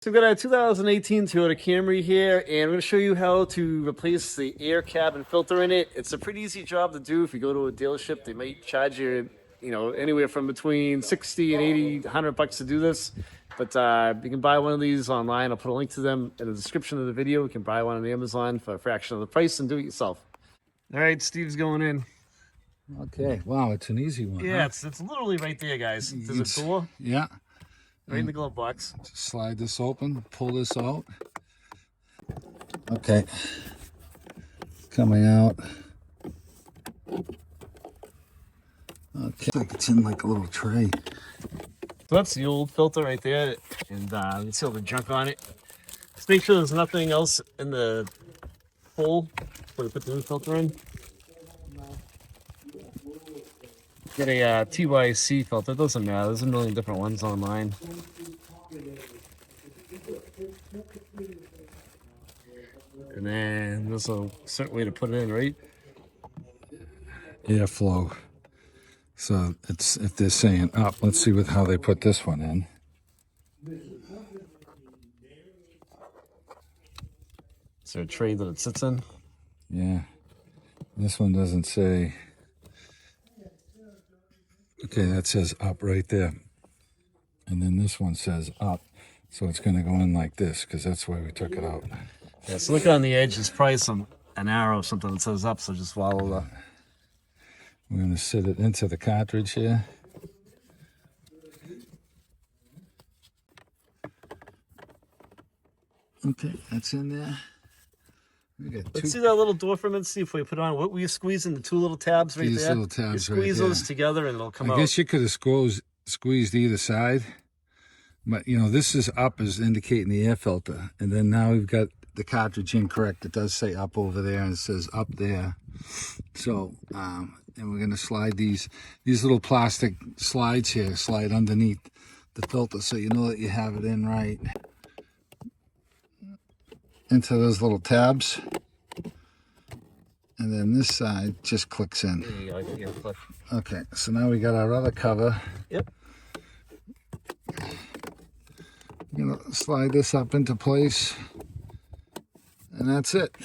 So we've got a 2018 Toyota Camry here, and I'm going to show you how to replace the air cabin filter in it. It's a pretty easy job to do. If you go to a dealership, they might charge you, anywhere from between 60 and 80, 100 bucks to do this. But you can buy one of these online. I'll put a link to them in the description of the video. You can buy one on Amazon for a fraction of the price and do it yourself. All right, Steve's going in. Okay, wow, it's an easy one. Yeah, huh? it's literally right there, guys. There's a door Yeah. right in the glove box. Slide this open, pull this out. Okay. Coming out. Okay, like it's in like a little tray. So that's the old filter right there, and you can see all the junk on it. Just make sure there's nothing else in the hole where you put the new filter in. Get a TYC filter, it doesn't matter, there's a million different ones online. And then there's a certain way to put it in, right? Airflow. So it's, if they're saying up, let's see how they put this one in. Is there a tray that it sits in? Yeah. This one doesn't say. Okay, that says up right there. And then this one says up. So it's going to go in like this because that's why we took it out. Yeah, so look on the edge, there's probably an arrow or something that says up, so just follow the... We're going to sit it into the cartridge here. Okay, that's in there. We got Let's see that little door for a minute, see if we put it on. What were you squeezing? The two little tabs right there? These little tabs you squeeze right those there. together and it'll come out. I guess you could have squeezed either side. But, this is up is indicating the air filter. And then now we've got the cartridge incorrect. It does say up over there and it says up there. So, and we're going to slide these little plastic slides here, slide underneath the filter so you know that you have it in right. Into those little tabs. And then this side just clicks in. There you go, yeah, click. Okay, so now we got our other cover. Yep. I'm gonna slide this up into place, and that's it.